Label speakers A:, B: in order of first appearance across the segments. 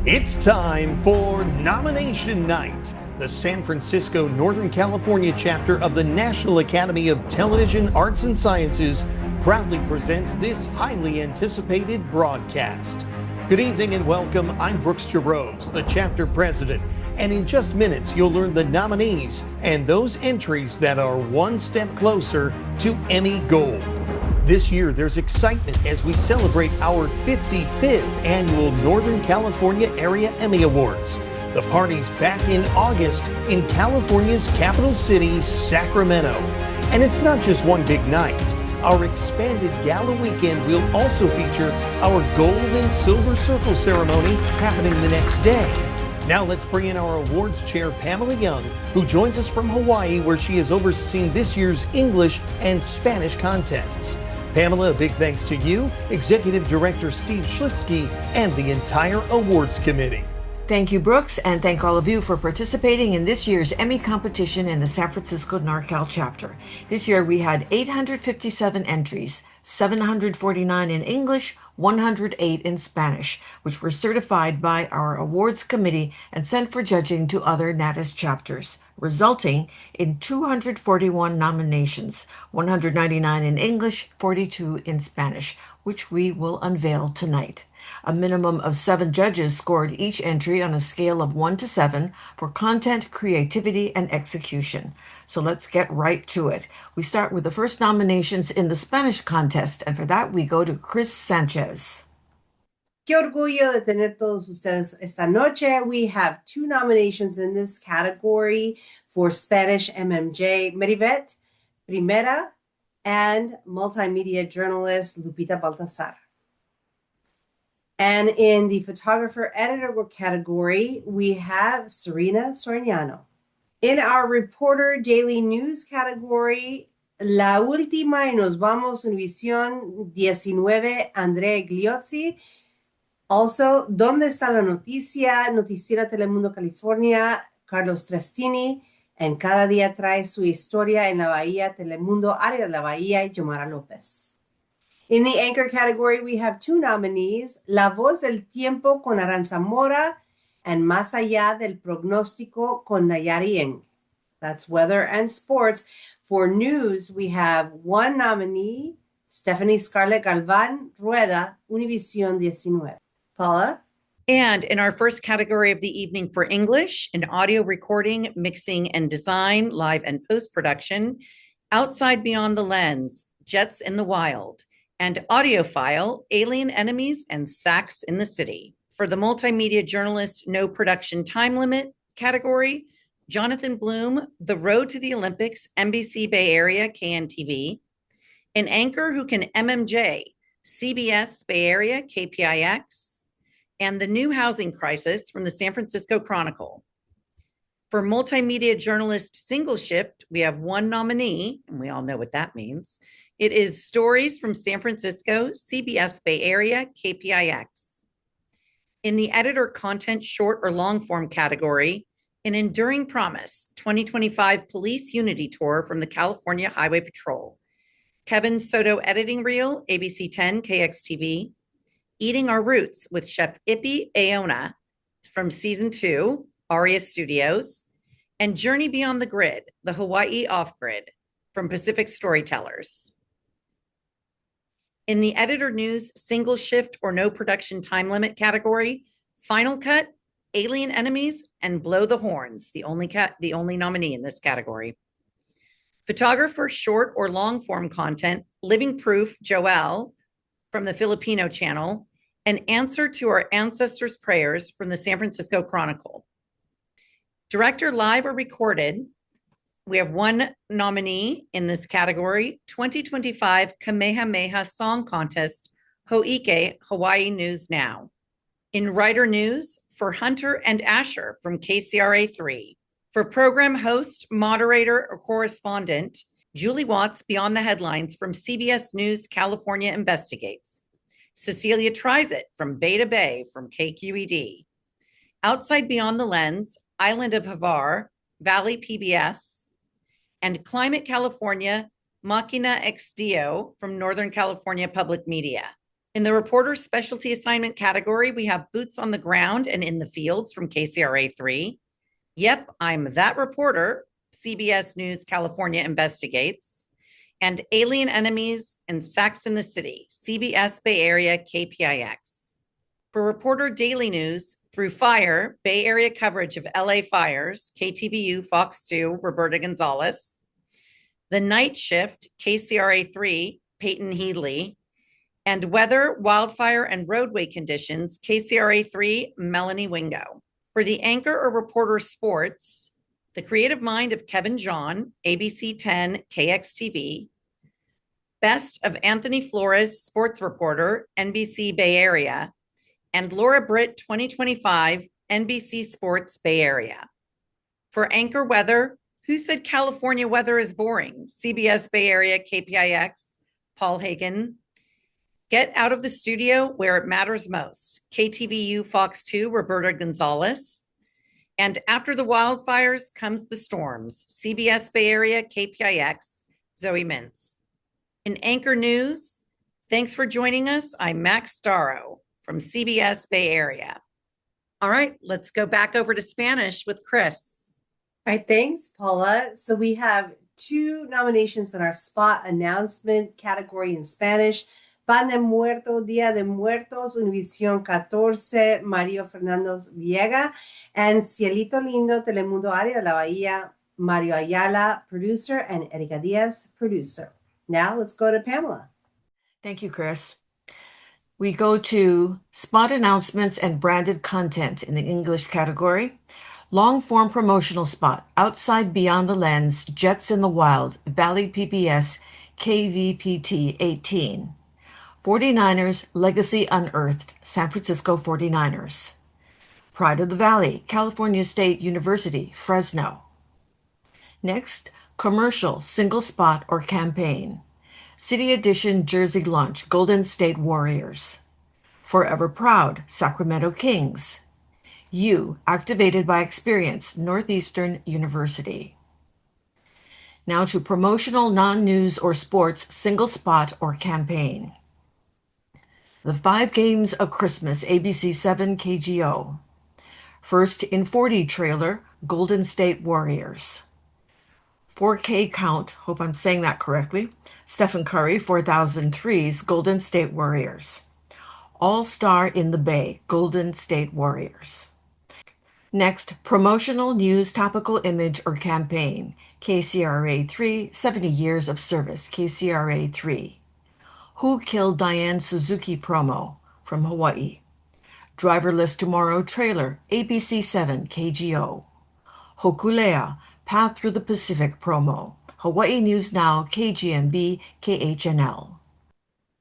A: It's time for Nomination Night. The San Francisco, Northern California chapter of the National Academy of Television Arts and Sciences proudly presents this highly anticipated broadcast. Good evening and welcome. I'm Brooks Jarose, the chapter president. And in just minutes, you'll learn the nominees and those entries that are one step closer to Emmy Gold. This year, there's excitement as we celebrate our 55th annual Northern California Area Emmy Awards. The party's back in August in California's capital city, Sacramento. And it's not just one big night. Our expanded gala weekend will also feature our gold and silver circle ceremony happening the next day. Now let's bring in our awards chair, Pamela Young, who joins us from Hawaii, where she has overseen this year's English and Spanish contests. Pamela, a big thanks to you, Executive Director Steve Schlitzky, and the entire awards committee.
B: Thank you, Brooks, and thank all of you for participating in this year's Emmy competition in the San Francisco NorCal chapter. This year we had 857 entries, 749 in English, 108 in Spanish, which were certified by our awards committee and sent for judging to other NATAS chapters, resulting in 241 nominations, 199 in English, 42 in Spanish, which we will unveil tonight. A minimum of 7 judges scored each entry on a scale of 1 to 7 for content, creativity, and execution. So let's get right to it. We start with the first nominations in the Spanish contest, and for that we go to Chris Sanchez.
C: Qué orgullo de tener todos ustedes esta noche. We have 2 nominations in this category for Spanish MMJ, Merivet Primera, and multimedia journalist Lupita Baltazar. And in the photographer editor category, we have Serena Soriano. In our reporter daily news category, La Última y Nos Vamos Univisión 19, Andrea Gliozzi. Also, ¿Dónde está la noticia? Noticiera Telemundo California, Carlos Trestini. En Cada Día Trae Su Historia en la Bahía, Telemundo, Área de la Bahía, y Yomara López. In the anchor category, we have 2 nominees, La Voz del Tiempo con Aranza Mora and Más Allá del Pronóstico con Nayari Ng. That's weather and sports. For news, we have 1 nominee, Stephanie Scarlett Galvan Rueda, Univisión 19. Paula?
D: And in our first category of the evening for English, in audio recording, mixing and design, live and post-production, Outside Beyond the Lens, Jets in the Wild, and audiophile, Alien Enemies and Sacks in the City. For the multimedia journalist, no production time limit category, Jonathan Bloom, The Road to the Olympics, NBC Bay Area, KNTV. An anchor who can MMJ, CBS Bay Area, KPIX. And The New Housing Crisis from the San Francisco Chronicle. For multimedia journalist single shift, we have 1 nominee, and we all know what that means. It is Stories from San Francisco, CBS Bay Area, KPIX. In the editor content short or long form category, An Enduring Promise, 2025 Police Unity Tour from the California Highway Patrol. Kevin Soto editing reel, ABC 10, KXTV. Eating Our Roots with Chef Ippy Aona from Season 2, Aria Studios. And Journey Beyond the Grid, the Hawaii Off-Grid from Pacific Storytellers. In the editor news, single shift or no production time limit category, Final Cut, Alien Enemies, and Blow the Horns, the only nominee in this category. Photographer short or long form content, Living Proof, Joelle from the Filipino channel, An Answer to Our Ancestors' Prayers from the San Francisco Chronicle. Director live or recorded, we have 1 nominee in this category, 2025 Kamehameha Song Contest, Ho'ike, Hawaii News Now. In writer news, for Hunter and Asher from KCRA3. For program host, moderator, or correspondent, Julie Watts, Beyond the Headlines from CBS News California Investigates. Cecilia Tries It from Bay to Bay from KQED. Outside Beyond the Lens, Island of Havar, Valley PBS. And Climate California, Machina Ex Dio from Northern California Public Media. In the reporter specialty assignment category, we have Boots on the Ground and in the Fields from KCRA 3. Yep, I'm That Reporter, CBS News California Investigates, and Alien Enemies and Sacks in the City, CBS Bay Area KPIX. For Reporter Daily News, Through Fire, Bay Area coverage of LA fires, KTVU Fox 2, Roberta Gonzalez. The Night Shift, KCRA 3, Peyton Headley. And Weather, Wildfire, and Roadway Conditions, KCRA 3, Melanie Wingo. For the anchor or reporter sports, The Creative Mind of Kevin John, ABC 10, KXTV. Best of Anthony Flores, sports reporter, NBC Bay Area. And Laura Britt 2025, NBC Sports Bay Area. For anchor weather, Who Said California Weather is Boring? CBS Bay Area KPIX, Paul Hagen. Get Out of the Studio Where It Matters Most, KTVU Fox 2, Roberta Gonzalez. And After the Wildfires Comes the Storms, CBS Bay Area KPIX, Zoe Mintz. In Anchor News, thanks for joining us. I'm Max Starro from CBS Bay Area. All right, let's go back over to Spanish with Chris.
C: All right, thanks, Paula. So we have 2 nominations in our spot announcement category in Spanish. Pan de Muerto, Día de Muertos, Univisión 14, Mario Fernando Viega, and Cielito Lindo, Telemundo Área de la Bahía, Mario Ayala, producer, and Erika Diaz, producer. Now let's go to Pamela.
B: Thank you, Chris. We go to spot announcements and branded content in the English category. Long-form promotional spot, Outside Beyond the Lens, Jets in the Wild, Valley PBS, KVPT 18. 49ers, Legacy Unearthed, San Francisco 49ers. Pride of the Valley, California State University, Fresno. Next, commercial, single spot or campaign. City Edition Jersey Lunch, Golden State Warriors. Forever Proud, Sacramento Kings. You, Activated by Experience, Northeastern University. Now to promotional non-news or sports single spot or campaign. The 5 Games of Christmas, ABC 7 KGO. First in 40 trailer, Golden State Warriors. 4K count, hope I'm saying that correctly, Stephen Curry, 4003's Golden State Warriors. All-Star in the Bay, Golden State Warriors. Next, promotional news, topical image, or campaign. KCRA 3, 70 Years of Service, KCRA 3. Who Killed Diane Suzuki promo from Hawaii. Driverless Tomorrow trailer, ABC 7, KGO. Hokulea, Path Through the Pacific promo, Hawaii News Now, KGMB, KHNL.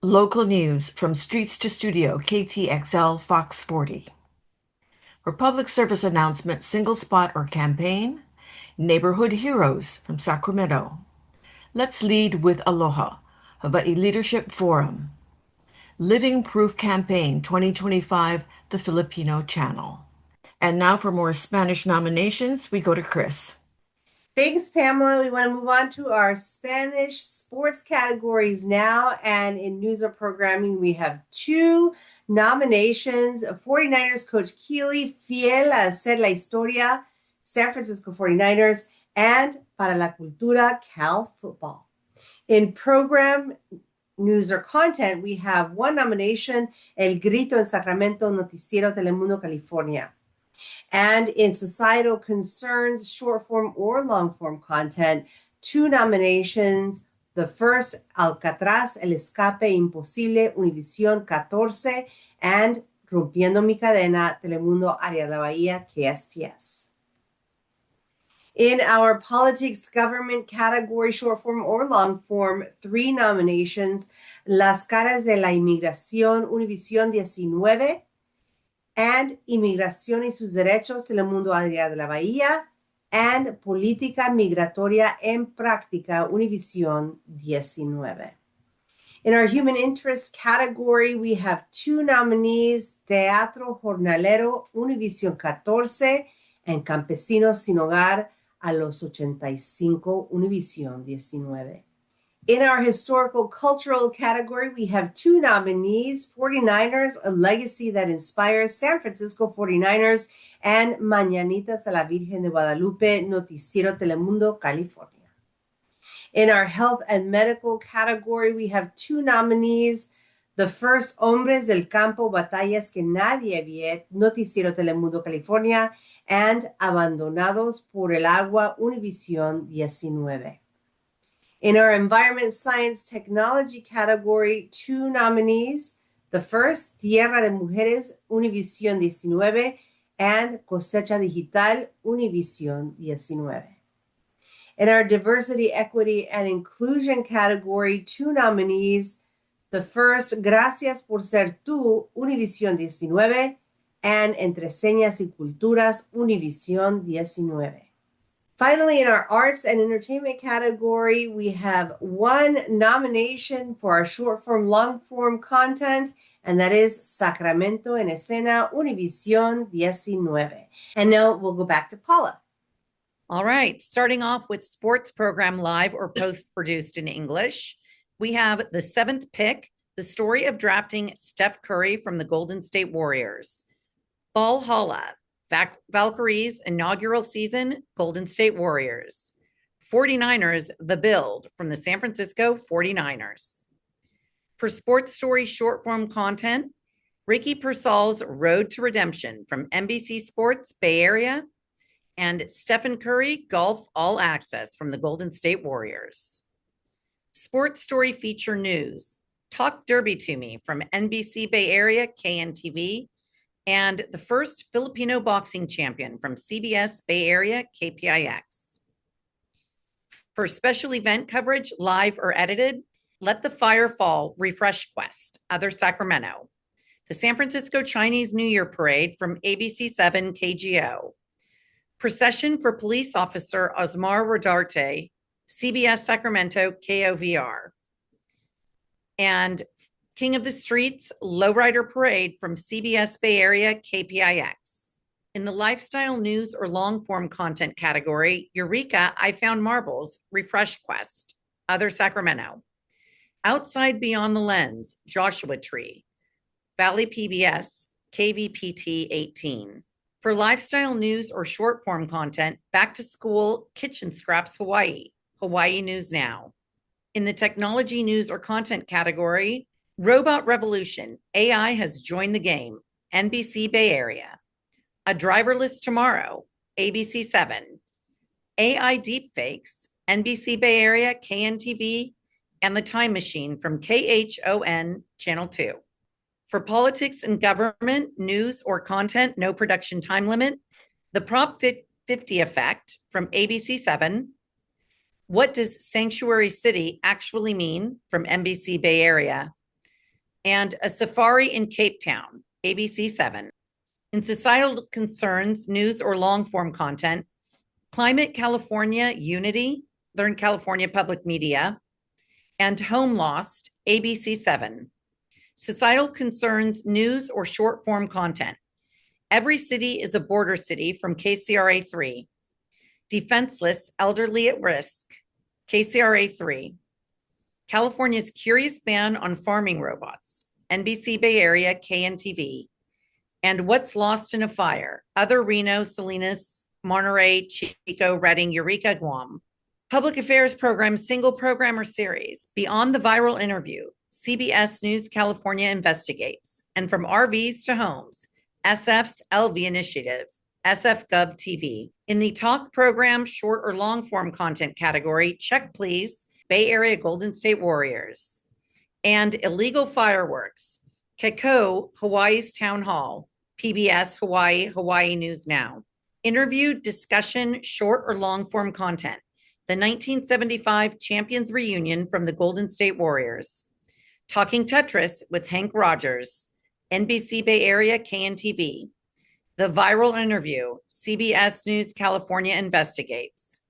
B: Local news from Streets to Studio, KTXL, Fox 40. For public service announcement, single spot or campaign, Neighborhood Heroes from Sacramento. Let's Lead with Aloha, Hawaii Leadership Forum. Living Proof Campaign 2025, the Filipino Channel. And now for more Spanish nominations, we go to Chris.
C: Thanks, Pamela. We want to move on to our Spanish sports categories now. And in news or programming, we have 2 nominations. 49ers coach Keely, Fiel a Hacer la Historia, San Francisco 49ers, and Para la Cultura, Cal Football. In program news or content, we have 1 nomination, El Grito en Sacramento, Noticiero Telemundo, California. And in societal concerns, short form or long form content, 2 nominations. The first, Alcatraz, El Escape Imposible, Univisión 14, and Rompiendo Mi Cadena, Telemundo Área de la Bahía, KSTS. In our politics government category, short form or long form, 3 nominations, Las Caras de la Inmigración, Univisión 19, and Inmigración y sus Derechos, Telemundo Área de la Bahía, and Política Migratoria en Práctica, Univisión 19. In our human interest category, we have 2 nominees, Teatro Jornalero, Univisión 14, and Campesinos sin Hogar a los 85, Univisión 19. In our historical cultural category, we have two nominees, 49ers, a legacy that inspires San Francisco 49ers, and Mañanitas a la Virgen de Guadalupe, Noticiero Telemundo, California. In our health and medical category, we have two nominees. The first, Hombres del Campo, Batallas que Nadie Vio, Noticiero Telemundo, California, and Abandonados por el Agua, Univisión 19. In our environment, science, technology category, two nominees. The first, Tierra de Mujeres, Univisión 19, and Cosecha Digital, Univisión 19. In our diversity, equity, and inclusion category, two nominees. The first, Gracias por ser tú, Univisión 19, and Entre Señas y Culturas, Univisión 19. Finally, in our arts and entertainment category, we have one nomination for our short-form, long-form content, and that is Sacramento en Escena, Univisión 19. And now we'll go back to Paula.
D: All right, starting off with sports program live or post-produced in English. We have the seventh pick, the story of drafting Steph Curry from the Golden State Warriors. Valhalla, Valkyrie's inaugural season, Golden State Warriors. 49ers, The Build from the San Francisco 49ers. For sports story short form content, Ricky Pearsall's Road to Redemption from NBC Sports Bay Area, and Stephen Curry Golf All Access from the Golden State Warriors. Sports story feature news, Talk Derby to Me from NBC Bay Area KNTV, and the first Filipino boxing champion from CBS Bay Area KPIX. For special event coverage, live or edited, Let the Fire Fall, Refresh Quest, Other Sacramento. The San Francisco Chinese New Year Parade from ABC7 KGO. Procession for Police Officer Osmar Rodarte, CBS Sacramento KOVR. And King of the Streets Lowrider Parade from CBS Bay Area KPIX. In the lifestyle news or long form content category, Eureka, I Found Marbles, Refresh Quest, Other Sacramento. Outside Beyond the Lens, Joshua Tree, Valley PBS, KVPT 18. For lifestyle news or short form content, Back to School, Kitchen Scraps Hawaii, Hawaii News Now. In the technology news or content category, Robot Revolution, AI has joined the game, NBC Bay Area. A Driverless Tomorrow, ABC 7. AI Deepfakes, NBC Bay Area, KNTV, and The Time Machine from KHON Channel 2. For politics and government, news or content, no production time limit, The Prop 50 Effect from ABC 7. What Does Sanctuary City Actually Mean from NBC Bay Area? And A Safari in Cape Town, ABC 7. In societal concerns, news or long form content, Climate California Unity, Learn California Public Media, and Home Lost, ABC 7. Societal concerns, news or short form content, Every City is a Border City from KCRA 3. Defenseless, Elderly at Risk, KCRA 3. California's Curious Ban on Farming Robots, NBC Bay Area, KNTV. And What's Lost in a Fire, Other Reno, Salinas, Monterey, Chico, Redding, Eureka, Guam. Public Affairs Program, Single Program or Series, Beyond the Viral Interview, CBS News California Investigates. And From RVs to Homes, SF's LV Initiative, SF Gov TV. In the talk program, short or long form content category, check please, Bay Area Golden State Warriors. And Illegal Fireworks, Keko, Hawaii's Town Hall, PBS Hawaii, Hawaii News Now. Interview, discussion, short or long form content, the 1975 Champions Reunion from the Golden State Warriors. Talking Tetris with Hank Rogers, NBC Bay Area, KNTV. The Viral Interview, CBS News California Investigates.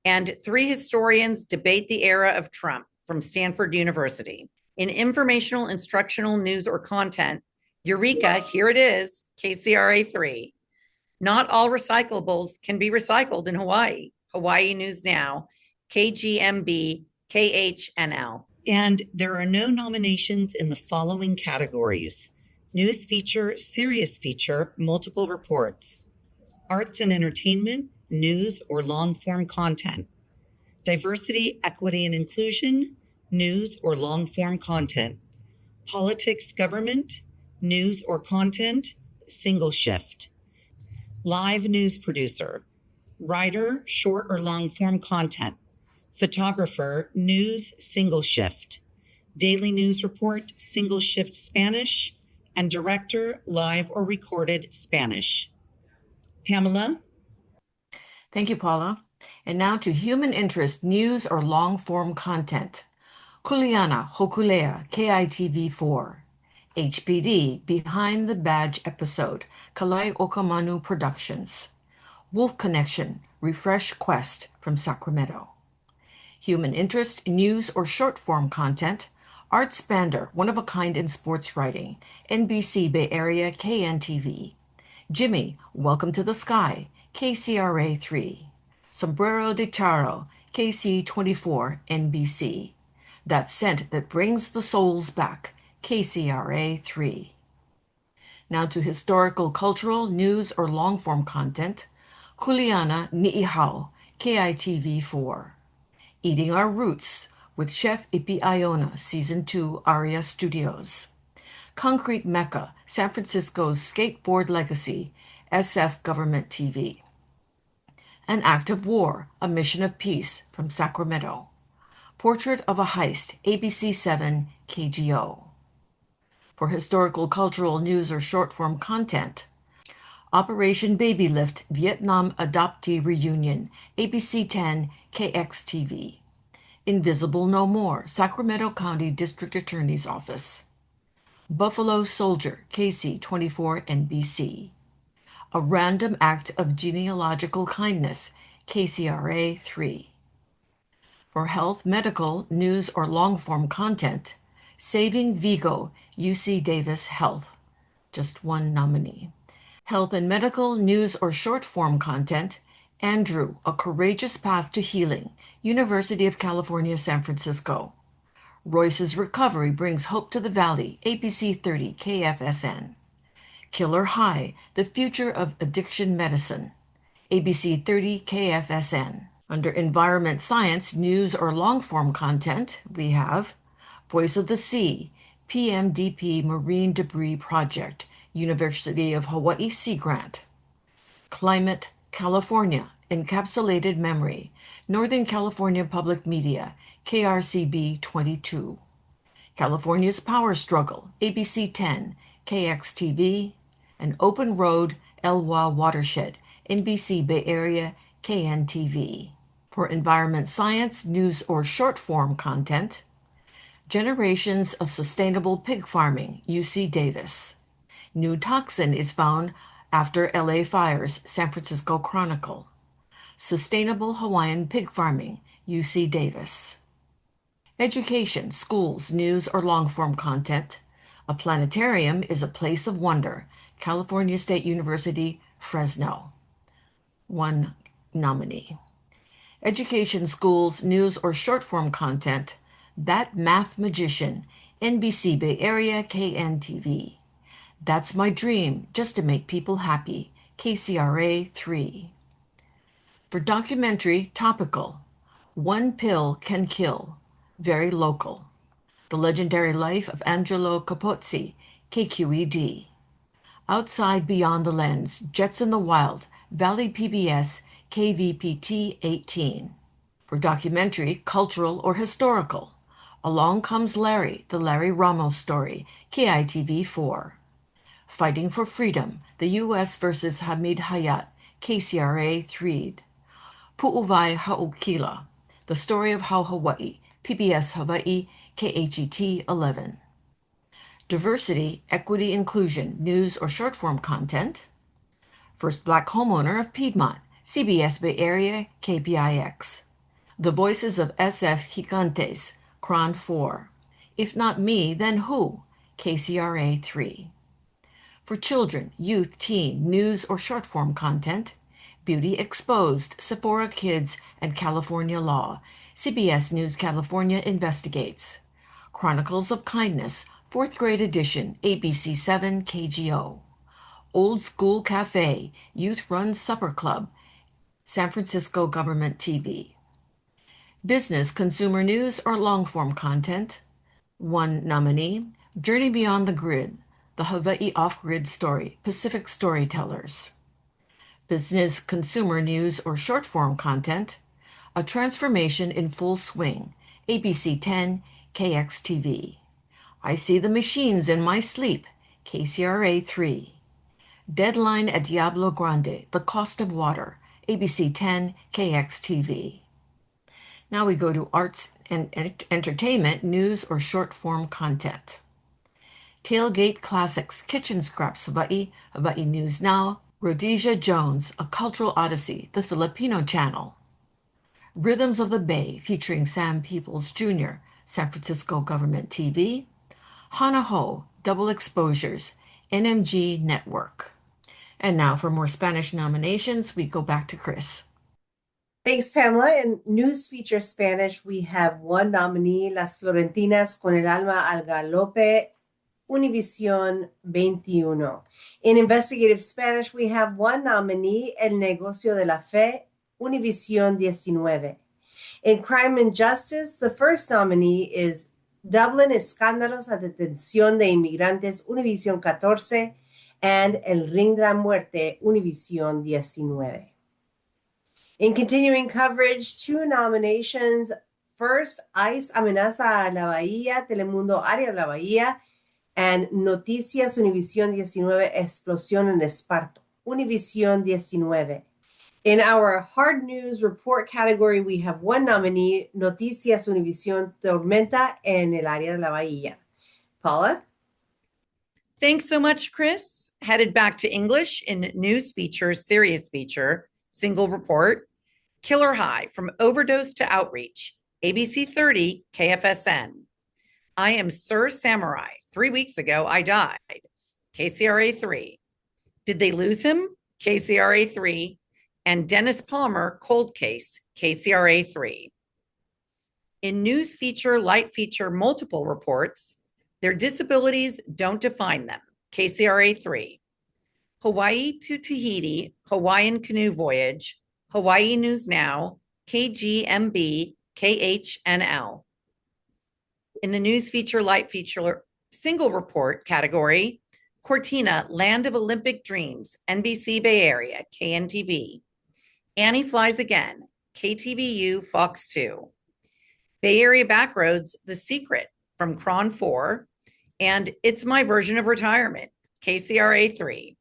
D: And Three Historians Debate the Era of Trump from Stanford University. In informational, instructional news or content, Eureka, here it is, KCRA 3. Not all recyclables can be recycled in Hawaii, Hawaii News Now, KGMB KHNL. And there are no nominations in the following categories: News Feature, Serious Feature, Multiple Reports; Arts and Entertainment, News or Long-Form Content; Diversity, Equity, and Inclusion, News or Long-Form Content; Politics, Government, News or Content, Single Shift; Live News Producer; Writer, Short or Long-Form Content; Photographer, News, Single Shift; Daily News Report, Single Shift Spanish; and Director, Live or Recorded Spanish. Pamela?
B: Thank you, Paula. And now to human interest news or long-form content. Kuleana Hokulea, KITV4. HPD, Behind the Badge episode, Kalai Okamanu Productions. Wolf Connection, Refresh Quest from Sacramento. Human interest news or short-form content. Art Spander, One of a Kind in Sports Writing, NBC Bay Area KNTV. Jimmy, Welcome to the Sky, KCRA3. Sombrero de Charro, KC24 NBC. That Scent That Brings the Souls Back, KCRA3. Now to historical, cultural, news, or long-form content. Kuleana Ni'ihau, KITV4. Eating Our Roots with Chef Ipi Iona, Season 2, Aria Studios. Concrete Mecca, San Francisco's Skateboard Legacy, SF Government TV. An Act of War, A Mission of Peace from Sacramento. Portrait of a Heist, ABC7 KGO. For historical, cultural, news, or short-form content, Operation Baby Lift, Vietnam Adoptee Reunion, ABC10 KXTV. Invisible No More, Sacramento County District Attorney's Office. Buffalo Soldier, KC24 NBC. A Random Act of Genealogical Kindness, KCRA 3. For health, medical, news, or long-form content, Saving Vigo, UC Davis Health. Just one nominee. Health and medical, news, or short-form content, Andrew, A Courageous Path to Healing, University of California, San Francisco. Royce's Recovery Brings Hope to the Valley, ABC 30 KFSN. Killer High, The Future of Addiction Medicine, ABC 30 KFSN. Under Environment Science, News, or Long-Form Content, we have Voice of the Sea, PMDP Marine Debris Project, University of Hawaii Sea Grant. Climate, California, Encapsulated Memory, Northern California Public Media, KRCB 22. California's Power Struggle, ABC 10, KXTV, and Open Road, Elwha Watershed, NBC Bay Area, KNTV. For environment science, news, or short-form content, Generations of Sustainable Pig Farming, UC Davis. New toxin is found after LA fires, San Francisco Chronicle. Sustainable Hawaiian Pig Farming, UC Davis. Education, schools, news, or long-form content. A planetarium is a place of wonder, California State University, Fresno. One nominee. Education, schools, news, or short-form content. That Math Magician, NBC Bay Area, KNTV. That's My Dream, Just to Make People Happy, KCRA 3. For documentary, topical, One Pill Can Kill, very local. The Legendary Life of Angelo Capozzi, KQED. Outside Beyond the Lens, Jets in the Wild, Valley PBS, KVPT 18. For documentary, cultural, or historical, Along Comes Larry, The Larry Ramos Story, KITV 4. Fighting for Freedom, the U.S. versus Hamid Hayat, KCRA 3. Pu'uvai Ha'ukila, The Story of How Hawaii, PBS Hawaii, KHET 11. Diversity, Equity, Inclusion, News, or Short-Form Content. First Black Homeowner of Piedmont, CBS Bay Area, KPIX. The Voices of SF Gigantes, Cron 4. If Not Me, Then Who, KCRA 3. For children, youth, teen, news, or short-form content, Beauty Exposed, Sephora Kids, and California Law. CBS News California investigates. Chronicles of Kindness, 4th grade edition, ABC 7 KGO. Old School Cafe, Youth-Run Supper Club, San Francisco Government TV. Business, consumer news, or long-form content. 1 nominee, Journey Beyond the Grid, the Hawaii Off-Grid Story, Pacific Storytellers. Business, consumer news, or short-form content. A Transformation in Full Swing, ABC 10, KXTV. I See the Machines in My Sleep, KCRA 3. Deadline at Diablo Grande, The Cost of Water, ABC 10, KXTV. Now we go to arts and entertainment, news, or short-form content. Tailgate Classics, Kitchen Scraps Hawaii, Hawaii News Now, Rhodesia Jones, A Cultural Odyssey, The Filipino Channel. Rhythms of the Bay, featuring Sam Peoples Jr., San Francisco Government TV. Hana Ho, Double Exposures, NMG Network. And now for more Spanish nominations, we go back to Chris.
C: Thanks, Pamela. In News Feature Spanish, we have 1 nominee, Las Florentinas con el Alma al Galope, Univisión 21. In Investigative Spanish, we have 1 nominee, El Negocio de la Fe, Univisión 19. In Crime and Justice, the first nominee is Dublin Escándalos a Detención de Inmigrantes, Univisión 14, and El Ring de la Muerte, Univisión 19. In continuing coverage, 2 nominations. First, ICE amenaza a la Bahía, Telemundo Área de la Bahía, and Noticias Univisión 19, Explosión en Esparto, Univisión 19. In our hard news report category, we have 1 nominee, Noticias Univisión Tormenta en el Área de la Bahía. Paula?
D: Thanks so much, Chris. Headed back to English in News Feature, Serious Feature, Single Report, Killer High, From Overdose to Outreach, ABC 30, KFSN. I Am Sir Samurai, 3 weeks ago I died, KCRA 3. Did They Lose Him? KCRA 3. And Dennis Palmer, Cold Case, KCRA 3. In News Feature, Light Feature, Multiple Reports, Their Disabilities Don't Define Them, KCRA 3. Hawaii to Tahiti, Hawaiian Canoe Voyage, Hawaii News Now, KGMB, KHNL. In the News Feature, Light Feature, Single Report category, Cortina, Land of Olympic Dreams, NBC Bay Area, KNTV. Annie Flies Again, KTVU, Fox 2. Bay Area Backroads, The Secret, from Cron 4. And It's My Version of Retirement, KCRA 3.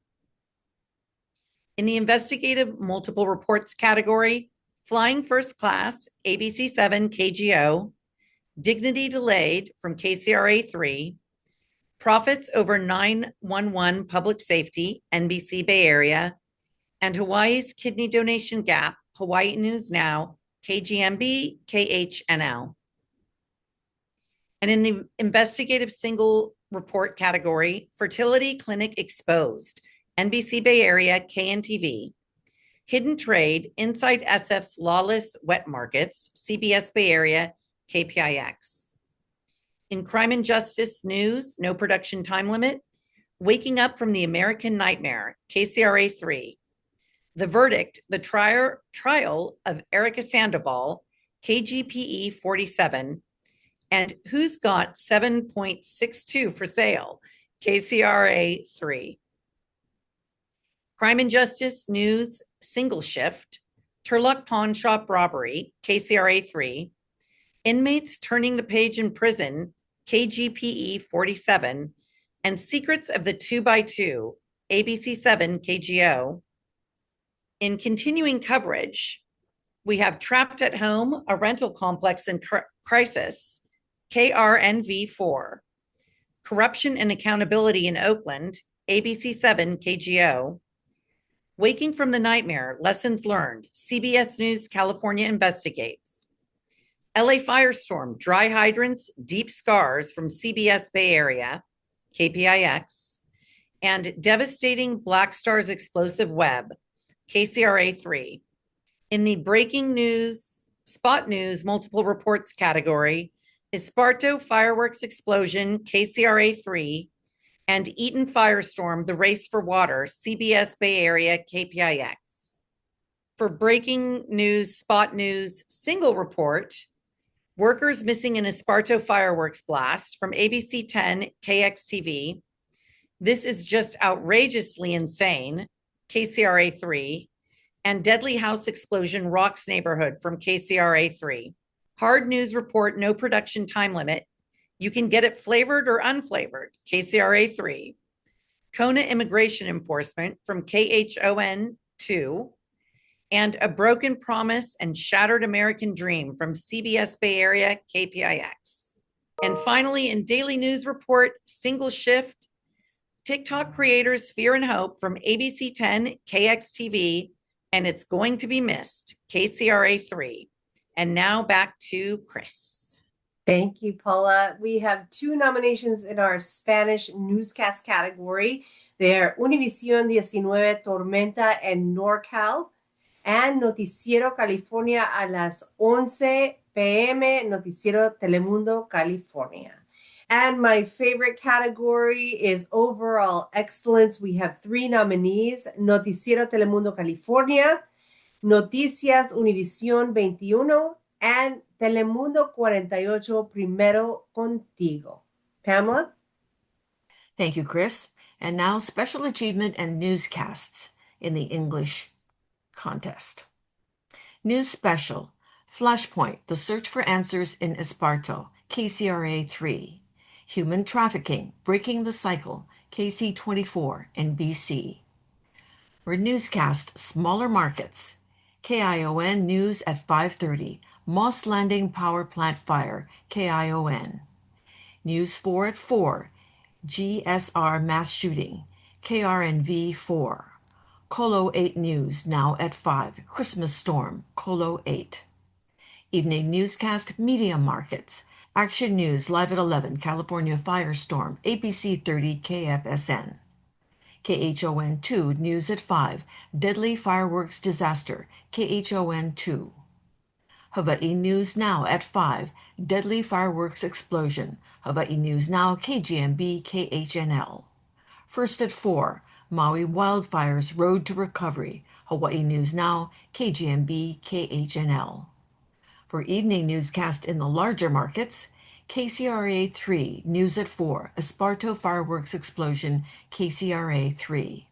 D: In the Investigative Multiple Reports category, Flying First Class, ABC 7 KGO, Dignity Delayed from KCRA 3, Profits Over 911 Public Safety, NBC Bay Area, and Hawaii's Kidney Donation Gap, Hawaii News Now, KGMB, KHNL. And in the Investigative Single Report category, Fertility Clinic Exposed, NBC Bay Area, KNTV. Hidden Trade, Inside SF's Lawless Wet Markets, CBS Bay Area, KPIX. In Crime and Justice News, No Production Time Limit, Waking Up from the American Nightmare, KCRA 3. The Verdict, The Trial of Erica Sandoval, KGPE 47. And Who's Got 7.62 for Sale, KCRA 3. Crime and Justice News, Single Shift, Turlock Pawn Shop Robbery, KCRA 3, Inmates Turning the Page in Prison, KGPE 47, and Secrets of the 2x2, ABC 7 KGO. In continuing coverage, we have Trapped at Home, a rental complex in crisis, KRNV 4, Corruption and Accountability in Oakland, ABC 7 KGO. Waking from the Nightmare, Lessons Learned, CBS News California Investigates. LA Firestorm, Dry Hydrants, Deep Scars from CBS Bay Area, KPIX. And Devastating Black Stars Explosive Web, KCRA 3. In the breaking news, spot news, multiple reports category, Esparto fireworks explosion, KCRA 3, and Eaton firestorm, the race for water, CBS Bay Area, KPIX. For breaking news, spot news, single report, workers missing in Esparto fireworks blast from ABC 10, KXTV. This is just outrageously insane, KCRA 3, and deadly house explosion rocks neighborhood from KCRA 3. Hard news report, no production time limit. You can get it flavored or unflavored, KCRA 3. Kona immigration enforcement from KHON 2. And a broken promise and shattered American dream from CBS Bay Area, KPIX. And finally, in daily news report, single shift, TikTok creators fear and hope from ABC 10, KXTV, and it's going to be missed, KCRA 3. And now back to Chris.
C: Thank you, Paula. We have 2 nominations in our Spanish newscast category. They're Univision 19, Tormenta, and NorCal, and Noticiero California a las 11 p.m., Noticiero Telemundo California. And my favorite category is overall excellence. We have 3 nominees: Noticiero Telemundo California, Noticias Univision 21, and Telemundo 48 Primero Contigo. Pamela?
B: Thank you, Chris. And now special achievement and newscasts in the English contest. News special, Flashpoint, the search for answers in Esparto, KCRA 3. Human trafficking, breaking the cycle, KC24, NBC. For newscast, smaller markets, KION News at 5:30, Moss Landing Power Plant Fire, KION. News 4 at 4, GSR Mass Shooting, KRNV 4. Colo 8 News now at 5, Christmas Storm, Colo 8. Evening newscast, Media Markets, Action News live at 11, California Firestorm, ABC 30, KFSN. KHON 2 News at 5, Deadly Fireworks Disaster, KHON 2. Hawaii News Now at 5, Deadly Fireworks Explosion, Hawaii News Now, KGMB, KHNL. First at 4, Maui Wildfires Road to Recovery, Hawaii News Now, KGMB, KHNL. For evening newscast in the larger markets, KCRA 3, News at 4, Esparto Fireworks Explosion, KCRA 3.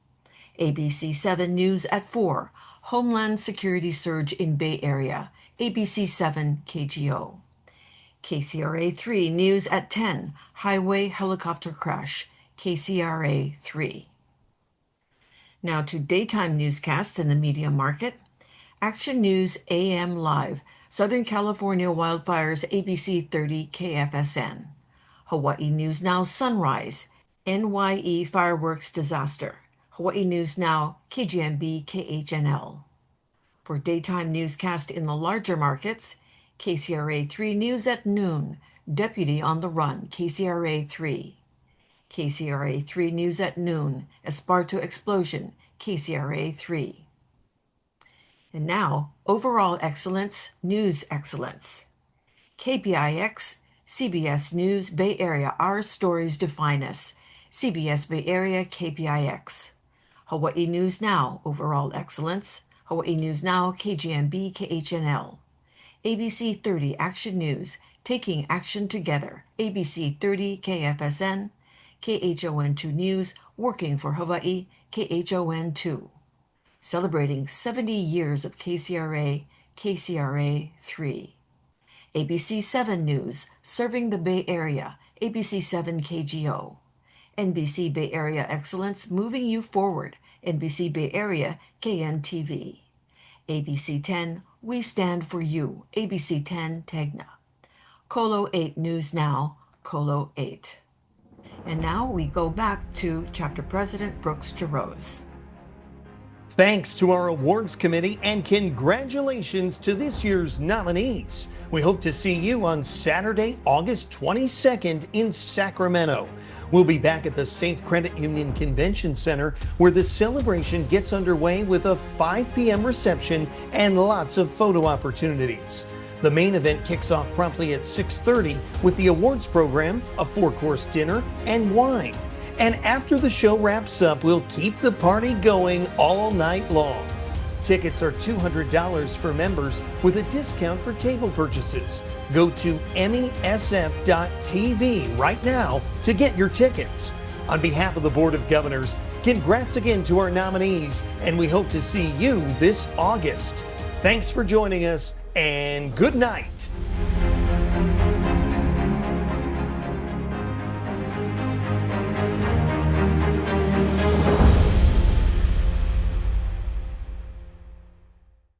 B: ABC 7 News at 4, Homeland Security Surge in Bay Area, ABC 7 KGO. KCRA 3 News at 10, Highway Helicopter Crash, KCRA 3. Now to daytime newscasts in the media market. Action News AM Live, Southern California Wildfires, ABC 30 KFSN. Hawaii News Now Sunrise, NYE Fireworks Disaster, Hawaii News Now, KGMB, KHNL. For daytime newscast in the larger markets, KCRA 3 News at noon, Deputy on the Run, KCRA 3. KCRA 3 News at noon, Esparto Explosion, KCRA 3. And now, overall excellence, news excellence. KPIX, CBS News, Bay Area, Our Stories Define Us, CBS Bay Area, KPIX. Hawaii News Now, overall excellence, Hawaii News Now, KGMB, KHNL. ABC 30 Action News, Taking Action Together, ABC 30 KFSN. KHON2 News, Working for Hawaii, KHON2. Celebrating 70 years of KCRA, KCRA 3. ABC 7 News, Serving the Bay Area, ABC 7 KGO. NBC Bay Area Excellence, Moving You Forward, NBC Bay Area, KNTV. ABC 10, We Stand for You, ABC 10 Tegna. Colo 8 News Now, Colo 8. And now we go back to Chapter President Brooks Jarose.
A: Thanks to our awards committee and congratulations to this year's nominees. We hope to see you on Saturday, August 22nd in Sacramento. We'll be back at the Safe Credit Union Convention Center, where the celebration gets underway with a 5 p.m. reception and lots of photo opportunities. The main event kicks off promptly at 6:30 with the awards program, a 4-course dinner, and wine. And after the show wraps up, we'll keep the party going all night long. Tickets are $200 for members with a discount for table purchases. Go to emmy.sf.tv right now to get your tickets. On behalf of the Board of Governors, congrats again to our nominees, and we hope to see you this August. Thanks for joining us, and good night.